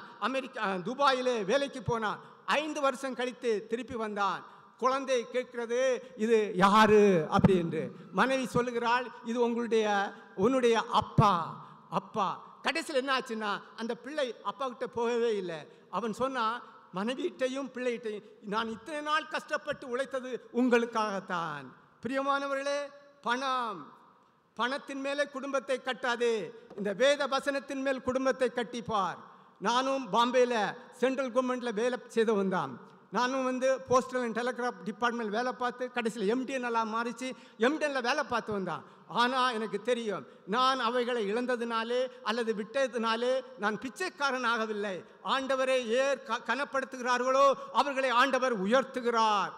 துபாயிலே வேலைக்கு போனான். 5 வருஷம் கழித்து திருப்பி வந்தான். குழந்தை கேட்கிறது, இது யாரு அப்படி என்று. மனைவி சொல்லுகிறாள், இது உன்னுடைய அப்பா. கடைசியில் என்ன ஆச்சுன்னா, அந்த பிள்ளை அப்பா கிட்ட போகவே இல்லை. அவன் சொன்னான், மனைவியிட்டையும் பிள்ளையிட்டையும் நான் இத்தனை நாள் கஷ்டப்பட்டு உழைத்தது உங்களுக்காகத்தான். பிரியமானவர்களே, பணத்தின் மேலே குடும்பத்தை கட்டாதே, இந்த வேத வசனத்தின் மேல் குடும்பத்தை கட்டிப்பார். நானும் பாம்பேயில் சென்ட்ரல் கவர்மெண்ட்டில் வேலை செய்து வந்தான். நானும் போஸ்டல் அண்ட் டெலிகிராஃப் டிபார்ட்மெண்ட் வேலை பார்த்து கடைசியில் MDN எல்லாம் மாறிச்சு. MDNல வேலை பார்த்து வந்தான். ஆனால் எனக்கு தெரியும், நான் அவைகளை இழந்ததினாலே அல்லது விட்டதினாலே நான் பிச்சைக்காரன் ஆகவில்லை. ஆண்டவரை கனப்படுத்துகிறார்களோ அவர்களை ஆண்டவர் உயர்த்துகிறார்.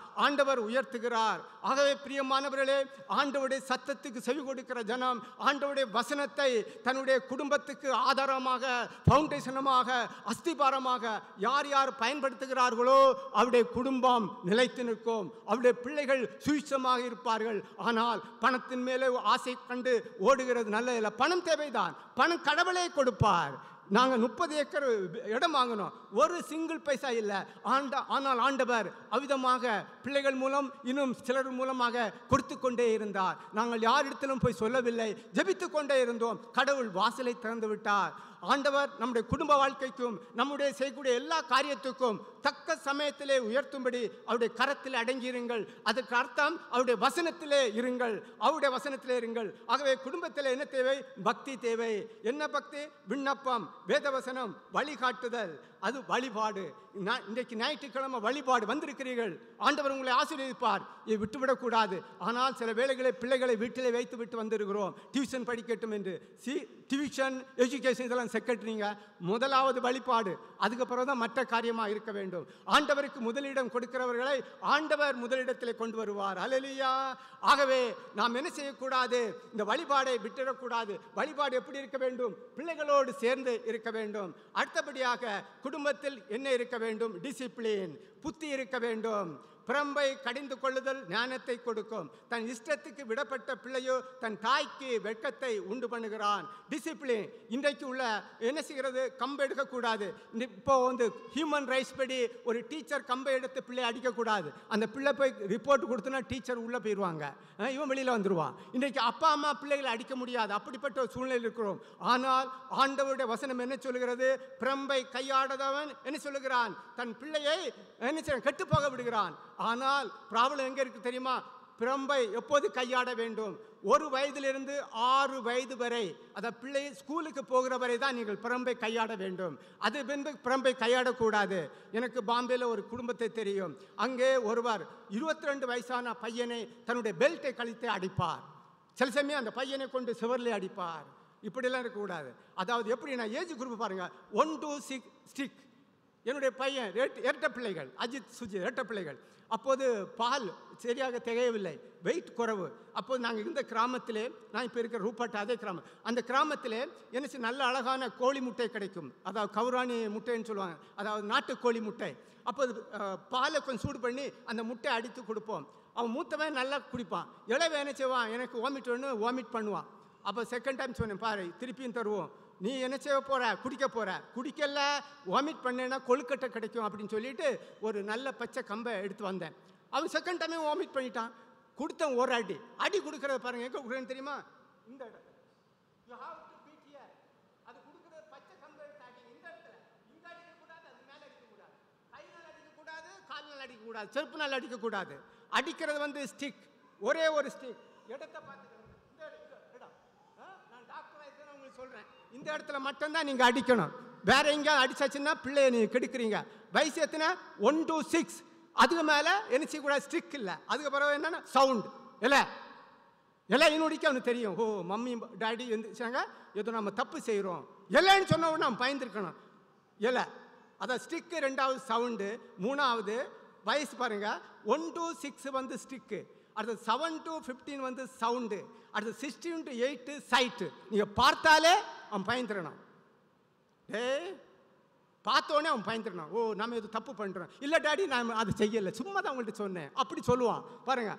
ஆகவே பிரியமானவர்களே, ஆண்டவருடைய சத்தத்துக்கு செவி கொடுக்கிற ஜனம் ஆண்டவருடைய வசனத்தை தன்னுடைய குடும்பத்துக்கு ஆதாரமாக, ஃபவுண்டேஷனமாக, அஸ்திபாரமாக யார் பயன்படுத்துகிறார்களோ அவருடைய குடும்பம் நிலைத்து நிற்கும். அவருடைய பிள்ளைகள் சுவிட்சமாக இருப்பார்கள். ஆனால் பணத்தின் மேலே ஆசை கண்டு ஓடுகிறது நல்ல இல்லை. பணம் தேவைதான். பணம் கடவுளே கொடுப்பார். நாங்கள் 30 ஏக்கர் இடம் வாங்கினோம், ஒரு சிங்கிள் பைசா இல்லை. ஆனால் ஆண்டவர் அவ்விதமாக பிள்ளைகள் மூலம் இன்னும் சிலர் மூலமாக கொடுத்து கொண்டே இருந்தார். நாங்கள் யாரிடத்திலும் போய் சொல்லவில்லை, ஜெபித்து கொண்டே இருந்தோம். கடவுள் வாசலை திறந்து விட்டார். ஆண்டவர் நம்முடைய குடும்ப வாழ்க்கைக்கும் நம்முடைய செய்யக்கூடிய எல்லா காரியத்துக்கும் தக்க சமயத்திலே உயர்த்தும்படி அவருடைய கரத்தில் அடங்கியிருங்கள். அதற்கு அர்த்தம் அவருடைய வசனத்திலே இருங்கள். ஆகவே குடும்பத்தில் என்ன தேவை? பக்தி தேவை. என்ன பக்தி? விண்ணப்பம், வேதவசனம், வழிகாட்டுதல், அது வழிபாடு. இன்றைக்கு ஞாயிற்றுக்கிழமை வழிபாடு வந்திருக்கிறீர்கள். ஆண்டவர் உங்களை ஆசீர்வதிப்பார். இதை விட்டுவிடக்கூடாது. ஆனால் சில வேளைகளை பிள்ளைகளை வீட்டிலே வைத்து விட்டு வந்திருக்கிறோம், டியூஷன் படிக்கட்டும் என்று. டியூஷன், எஜுகேஷன் இதெல்லாம் செக்ரட்டரிங்க. முதலாவது வழிபாடு, அதுக்கப்புறம் தான் மற்ற காரியமாக இருக்க வேண்டும். ஆண்டவருக்கு முதலிடம் கொடுக்கிறவர்களை ஆண்டவர் முதலிடத்தில் கொண்டு வருவார். அல்லேலூயா. ஆகவே நாம் என்ன செய்யக்கூடாது? இந்த வழிபாடை விட்டுவிடக்கூடாது. வழிபாடு எப்படி இருக்க வேண்டும்? பிள்ளைகளோடு சேர்ந்து இருக்க வேண்டும். அடுத்தபடியாக குடும்பத்தில் என்ன இருக்க வேண்டும்? டிசிப்ளின், புத்தி இருக்க வேண்டும். பிரம்பை கடிந்து கொள்ளுதல் ஞானத்தை கொடுக்கும். தன் இஷ்டத்துக்கு விடப்பட்ட பிள்ளையோ தன் தாய்க்கு வெட்கத்தை உண்டு பண்ணுகிறான். டிசிப்ளின் இன்றைக்கு உள்ள என்ன செய்கிறது? கம்பை எடுக்கக்கூடாது. இப்போ ஹியூமன் ரைட்ஸ் படி ஒரு டீச்சர் கம்பை எடுத்து பிள்ளை அடிக்கக்கூடாது. அந்த பிள்ளை போய் ரிப்போர்ட் கொடுத்தனா டீச்சர் உள்ளே போயிடுவாங்க, இவன் வெளியில் வந்துடுவான். இன்றைக்கு அப்பா அம்மா பிள்ளைகளை அடிக்க முடியாது, அப்படிப்பட்ட ஒரு சூழ்நிலை இருக்கிறோம். ஆனால் ஆண்டவருடைய வசனம் என்ன சொல்லுகிறது? பிரம்பை கையாடாதவன் என்ன சொல்லுகிறான்? தன் பிள்ளையை என்ன செய்ய கெட்டு போக விடுகிறான். ஆனால் ப்ராப்ளம் எங்க இருக்கு தெரியுமா? பிரம்பை எப்போது கையாட வேண்டும்? 1 வயதிலிருந்து 6 வயது வரை, அந்த பிள்ளை ஸ்கூலுக்கு போகிற வரை தான் நீங்கள் பிரம்பை கையாட வேண்டும். அது பின்பு பிரம்பை கையாடக்கூடாது. எனக்கு பாம்பேயில் ஒரு குடும்பத்தை தெரியும். அங்கே ஒருவர் 22 வயசான பையனை தன்னுடைய பெல்ட்டை கழித்து அடிப்பார். சில சமயம் அந்த பையனை கொண்டு சுவரில் அடிப்பார். இப்படிலாம் இருக்கக்கூடாது. அதாவது எப்படின்னா, ஏஜ் குரூப் பாருங்க, 1 to 6 ஸ்டிக். என்னுடைய பையன் இரட்டை பிள்ளைகள், அஜித் சுஜித் இரட்டை பிள்ளைகள். அப்போது பால் சரியாக திகையவில்லை, வெயிட் குறைவு. அப்போது நாங்கள் இருந்த கிராமத்திலே, நான் இப்போ இருக்கிற ரூபாட்டை அதே கிராமம், அந்த கிராமத்திலே எனக்கு நல்ல அழகான கோழி முட்டை கிடைக்கும். அதாவது கவுராணி முட்டைன்னு சொல்லுவாங்க, அதாவது நாட்டுக்கோழி முட்டை. அப்போது பாலை கொஞ்சம் சூடு பண்ணி அந்த முட்டை அடித்து கொடுப்போம். அவன் மூத்தவன் நல்லா குடிப்பான், இளவன் என்ன செய்வான், எனக்கு வாமிட் ஒன்று வாமிட் பண்ணுவான். அப்போ செகண்ட் டைம் சொன்னேன், பாரு திருப்பியும் தருவோம், நீ என்ன செய்ய போகிற, குடிக்க போகிற, குடிக்கல வாமிட் பண்ணேன்னா கொழுக்கட்டை கிடைக்கும் அப்படின்னு சொல்லிட்டு ஒரு நல்ல பச்சை கம்பை எடுத்து வந்தேன். அவன் செகண்ட் டைமே வாமிட் பண்ணிட்டான். கொடுத்தேன் ஒரு அடி கொடுக்குறத பாருங்க, எங்கே கொடுக்குறேன்னு தெரியுமா, இந்த இடம். அது கொடுக்குறது பச்சை கம்பை எடுத்து அடி, இந்த இடத்துல. இங்கே அடிக்கக்கூடாது, அது மேலே அடிக்கக்கூடாது, கைனால் அடிக்கக்கூடாது, கால்னால் அடிக்கக்கூடாது, செருப்பு நாள் அடிக்கக்கூடாது. அடிக்கிறது வந்து ஸ்டிக், ஒரே ஒரு ஸ்டிக். இடத்தை பார்த்துக்கிறேன், இந்த இடம். நான் டாக்டராக இருக்கிறேன் உங்களுக்கு சொல்கிறேன், இந்த இடத்துல மட்டும்தான் நீங்கள் அடிக்கணும். வேற எங்கேயாவது அடிச்சாச்சுன்னா பிள்ளைய நீங்கள் கெடுக்குறீங்க. வயசு எத்தனை, 1 to 6. அதுக்கு மேலே என்ன கூட ஸ்ட்ரிக் இல்லை. அதுக்கு பிறகு என்னென்னா சவுண்டு எல்லாம் இன்னொடிக்க அவனுக்கு தெரியும், ஓ மம்மி டாடி எழுந்திரிச்சாங்க, ஏதோ நம்ம தப்பு செய்கிறோம். இல்லைன்னு சொன்ன உடனே நம்ம பயந்துருக்கணும். அதான் ஸ்டிக்கு, ரெண்டாவது சவுண்டு, மூணாவது வயசு பாருங்க. 1 to 6 வந்து ஸ்டிக்கு, அடுத்தது 7 to 15 வந்து சவுண்டு, அடுத்தது 16 to 8 சைட்டு. நீங்கள் பார்த்தாலே அவன் பயந்துடணும். பார்த்தோன்னே அவன் பயந்துடணும், ஓ நம்ம எது தப்பு பண்ணுறோம். இல்லை டாடி நான் அதை செய்யலை, சும்மா தான் அவங்கள்ட்ட சொன்னேன் அப்படி சொல்லுவான் பாருங்க.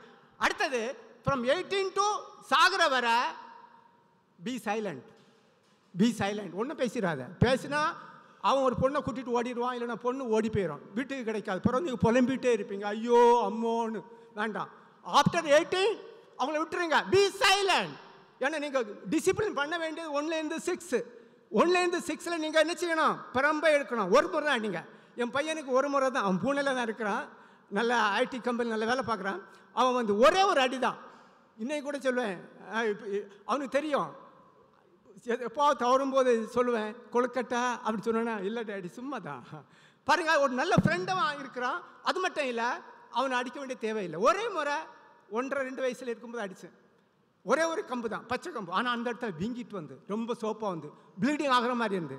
அடுத்தது ஃப்ரம் 18 to சாகர வர பி சைலண்ட், ஒன்றும் பேசிடாத. பேசினா அவன் ஒரு பொண்ணை கூட்டிகிட்டு ஓடிடுவான், இல்லைன்னா பொண்ணு ஓடி போயிடும், வீட்டுக்கு கிடைக்காது. பிறகு நீங்கள் புலம்பிகிட்டே இருப்பீங்க, ஐயோ அம்மோன்னு. வேண்டாம். ஆஃப்டர் 18 அவங்கள விட்டுருங்க, பி சைலண்ட். ஏன்னா நீங்கள் டிசிப்ளின் பண்ண வேண்டியது 1லேருந்து 6. 1லேருந்து 6ல் நீங்கள் என்ன செய்யணும், பிரம்பை எடுக்கணும். ஒரு முறை தான் நீங்கள். என் பையனுக்கு ஒரு முறை தான், அவன் பூனேல தான் இருக்கிறான், நல்ல ஐடி கம்பெனி நல்ல வேலை பார்க்குறான். அவன் வந்து ஒரே ஒரு அடி தான். இன்னைக்கு கூட சொல்லுவேன், அவனுக்கு தெரியும், எப்போ தவறும்போது சொல்லுவேன் கொழுக்கட்டை அப்படி சொன்னேன்னா, இல்லை டேடி சும்மா தான். பாருங்க, ஒரு நல்ல ஃப்ரெண்டாக இருக்கிறான். அது மட்டும் இல்லை, அவனை அடிக்க வேண்டிய தேவையில்லை. ஒரே முறை 1.5-2 வயசில் இருக்கும்போது அடித்தேன். ஒரே ஒரு கம்பு தான், பச்சை கம்பு. ஆனால் அந்த இடத்துல வீங்கிட்டு வந்து ரொம்ப சோப்பாக வந்து ப்ளீடிங் ஆகிற மாதிரி இருந்து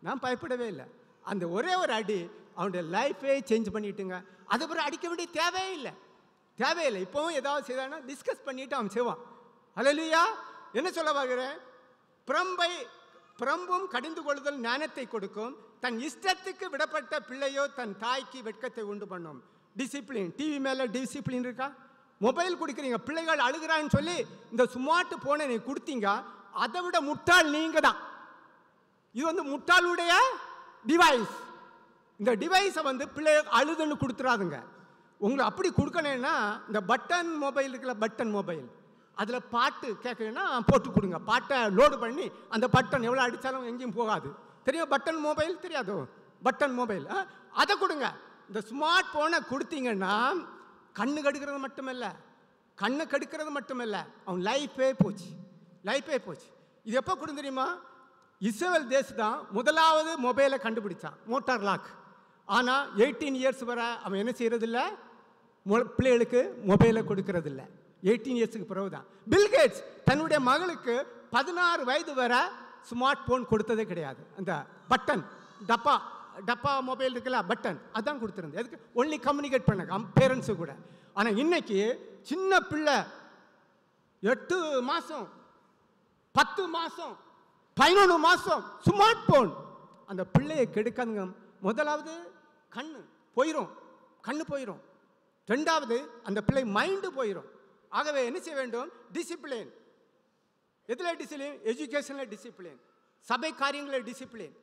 நான் பயப்படவே இல்லை. அந்த ஒரே ஒரு அடி அவனுடைய லைஃபே சேஞ்ச் பண்ணிட்டுங்க. அதுக்கப்புறம் அடிக்க வேண்டிய தேவையில்லை. இப்போவும் ஏதாவது செய்தானா டிஸ்கஸ் பண்ணிவிட்டு அவன் செய்வான். அல்லேலூயா. என்ன சொல்ல பார்க்குறேன், பிரம்பும் கடிந்து கொள்ளுதல் ஞானத்தை கொடுக்கும், தன் இஷ்டத்துக்கு விடப்பட்ட பிள்ளையோ தன் தாய்க்கு வெட்கத்தை உண்டு பண்ணும். டிசிப்ளின். டிவி மேலே டிசிப்ளின் இருக்கா? மொபைல் கொடுக்குறீங்க, பிள்ளைகள் அழுகிறான்னு சொல்லி இந்த ஸ்மார்ட் போனை நீ கொடுத்தீங்க, அதை விட முட்டாள் நீங்க தான். இது வந்து முட்டாளுடைய டிவைஸ். இந்த டிவைஸை வந்து பிள்ளைகள் அழுதுன்னு கொடுத்துறாதுங்க. உங்களை அப்படி கொடுக்கணுன்னா இந்த பட்டன் மொபைல் இருக்குல்ல, பட்டன் மொபைல், அதில் பாட்டு கேட்குறீங்கன்னா போட்டு கொடுங்க. பாட்டை லோடு பண்ணி அந்த பட்டன் எவ்வளோ அடித்தாலும் எங்கேயும் போகாது. தெரியும் பட்டன் மொபைல், தெரியாதோ பட்டன் மொபைல், அதை கொடுங்க. இந்த ஸ்மார்ட் ஃபோனை கொடுத்தீங்கன்னா கண்ணு கெடுக்கிறது மட்டுமல்ல, அவன் லைஃபே போச்சு. இது எப்போ கொடுங்க தெரியுமா? இஸ்ரேல் தேசம் தான் முதலாவது மொபைலை கண்டுபிடிச்சான், மோட்டார் லாக். ஆனால் 18 இயர்ஸ் வர அவன் என்ன செய்யறதில்ல, பிள்ளைகளுக்கு மொபைலை கொடுக்கறதில்ல. 18 இயர்ஸுக்கு பிறகு தான். பில்கேட்ஸ் தன்னுடைய மகளுக்கு 16 வயது வர ஸ்மார்ட் ஃபோன் கொடுத்ததே கிடையாது. அந்த பட்டன் டப்பா மொபைல் இருக்குல்ல, பட்டன், அதான் கொடுத்துருந்து. அதுக்கு ஒன்லி கம்யூனிகேட் பண்ண பேரண்ட்ஸு கூட. ஆனால் இன்னைக்கு சின்ன பிள்ளை 8 மாதம் 10 மாதம் 11 மாதம் ஸ்மார்ட் ஃபோன். அந்த பிள்ளையை கெடுக்காதுங்க. முதலாவது கண்ணு போயிடும். ரெண்டாவது அந்த பிள்ளை மைண்டு போயிடும். ஆகவே என்ன செய்ய வேண்டும்? டிசிப்ளின். எதில் டிசிப்ளின்? எஜுகேஷனில் டிசிப்ளின், சபை காரியங்களில் டிசிப்ளின்,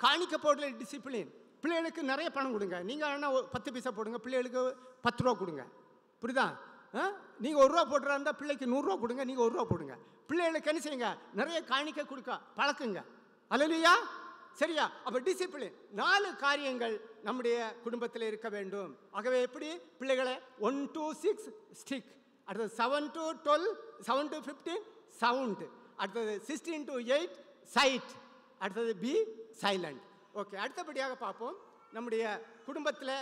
காணிக்க போடுற டிசிப்ளின். பிள்ளைகளுக்கு நிறைய பணம் கொடுங்க. நீங்கள் என்ன 10 பைசா போடுங்க, பிள்ளைகளுக்கு 10 ரூபா கொடுங்க. புரியுதா? நீங்கள் 1 ரூபா போடுறா இருந்தால் பிள்ளைக்கு 100 ரூபா கொடுங்க, நீங்கள் 1 ரூபா போடுங்க. பிள்ளைகளுக்கு என்ன செய்யுங்க? நிறைய காணிக்க கொடுக்க பழக்குங்க. அல்லேலூயா. சரியா? அப்போ டிசிப்ளின் 4 காரியங்கள் நம்முடைய குடும்பத்தில் இருக்க வேண்டும். ஆகவே எப்படி பிள்ளைகளை 1 to 6 ஸ்டிக், அடுத்தது 7 to 12, 7 to 15 சவுண்ட், அடுத்தது 16 to 8 சைட், அடுத்தது பி சைலண்ட். ஓகே, அடுத்தபடியாக பார்ப்போம். நம்முடைய குடும்பத்தில்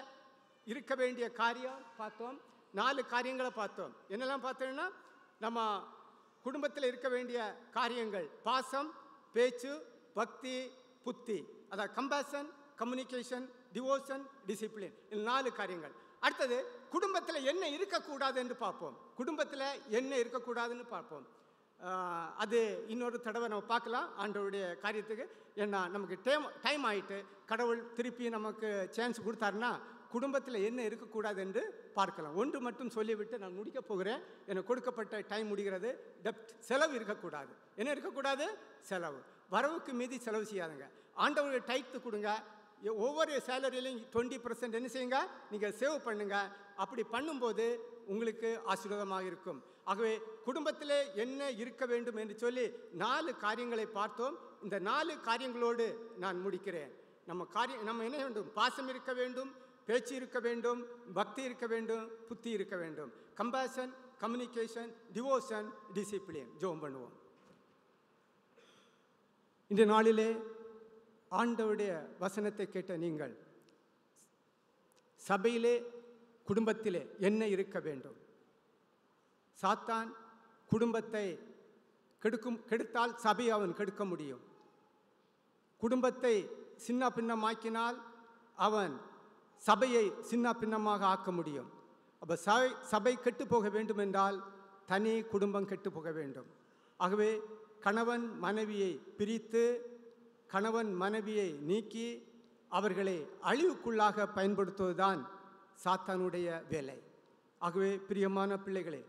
இருக்க வேண்டிய காரியம் பார்த்தோம். 4 காரியங்களை பார்த்தோம். என்னெல்லாம் பார்த்தோம்னா, நம்ம குடும்பத்தில் இருக்க வேண்டிய காரியங்கள்: பாசம், பேச்சு, பக்தி, புத்தி. அதாவது கம்பேஷன், கம்யூனிகேஷன், டிவோஷன், டிசிப்ளின். இந்த 4 காரியங்கள். அடுத்தது குடும்பத்தில் என்ன இருக்கக்கூடாது என்று பார்ப்போம். குடும்பத்தில் என்ன இருக்கக்கூடாதுன்னு பார்ப்போம். அது இன்னொரு தடவை நம்ம பார்க்கலாம் ஆண்டவருடைய காரியத்துக்கு. ஏன்னா நமக்கு டைம் ஆகிட்டு கடவுள் திருப்பி நமக்கு சான்ஸ் கொடுத்தாருன்னா குடும்பத்தில் என்ன இருக்கக்கூடாது என்று பார்க்கலாம். ஒன்று மட்டும் சொல்லிவிட்டு நான் முடிக்க போகிறேன். எனக்கு கொடுக்கப்பட்ட டைம் முடிகிறது. டெப்ட், செலவு இருக்கக்கூடாது. என்ன இருக்கக்கூடாது? செலவு. வரவுக்கு மீதி செலவு செய்யாதுங்க. ஆண்டவருடைய டைத்து கொடுங்க. ஒவ்வொரு சேலரியிலையும் 20% என்ன செய்யுங்க, நீங்கள் சேவ் பண்ணுங்க. அப்படி பண்ணும்போது உங்களுக்கு ஆசீர்வாதமாக இருக்கும். ஆகவே குடும்பத்தில் என்ன இருக்க வேண்டும் என்று சொல்லி 4 காரியங்களை பார்த்தோம். இந்த 4 காரியங்களோடு நான் முடிக்கிறேன். நம்ம என்ன வேண்டும்? பாசம் இருக்க வேண்டும், பேச்சு இருக்க வேண்டும், பக்தி இருக்க வேண்டும், புத்தி இருக்க வேண்டும். Compassion, communication, devotion, discipline. ஜெபம் பண்ணுவோம். இந்த நாளிலே ஆண்டவருடைய வசனத்தை கேட்ட நீங்கள் சபையிலே, குடும்பத்திலே என்ன இருக்க வேண்டும்? சாத்தான் குடும்பத்தை கெடுத்தால் சபையை அவன் கெடுக்க முடியும். குடும்பத்தை சின்ன பின்னமாக்கினால் அவன் சபையை சின்ன பின்னமாக ஆக்க முடியும். அப்போ சபை கெட்டு போக வேண்டும் என்றால் தனி குடும்பம் கெட்டு போக வேண்டும். ஆகவே கணவன் மனைவியை பிரித்து, கணவன் மனைவியை நீக்கி அவர்களை அழிவுக்குள்ளாக பயன்படுத்துவதுதான் சாத்தானுடைய வேலை. ஆகவே பிரியமான பிள்ளைகளே,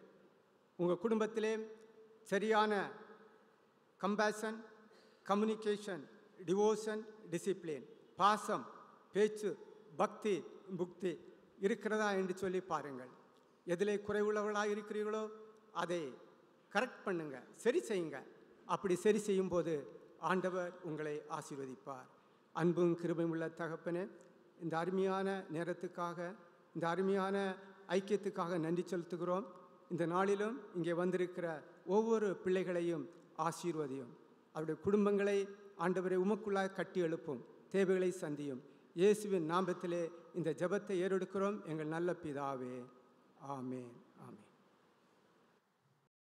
உங்கள் குடும்பத்திலே சரியான கம்பேஷன், கம்யூனிகேஷன், டிவோஷன், டிசிப்ளின், பாசம், பேச்சு, பக்தி, புக்தி இருக்கிறதா என்று சொல்லி பாருங்கள். எதிலே குறைவுள்ளவர்களாக இருக்கிறீர்களோ அதை கரெக்ட் பண்ணுங்க, சரி செய்யுங்க. அப்படி சரி செய்யும்போது ஆண்டவர் உங்களை ஆசீர்வதிப்பார். அன்பும் கிருபையும் உள்ள தகப்பனே, இந்த அருமையான நேரத்துக்காக, இந்த அருமையான ஐக்கியத்துக்காக நன்றி செலுத்துகிறோம். இந்த நாளிலும் இங்கே வந்திருக்கிற ஒவ்வொரு பிள்ளைகளையும் ஆசீர்வதியும். அவருடைய குடும்பங்களை ஆண்டவரை உமக்குள்ளாக கட்டி எழுப்பும், தேவைகளை சந்தியும். இயேசுவின் நாமத்திலே இந்த ஜெபத்தை ஏறெடுக்கிறோம் எங்கள் நல்ல பிதாவே. ஆமென், ஆமென்.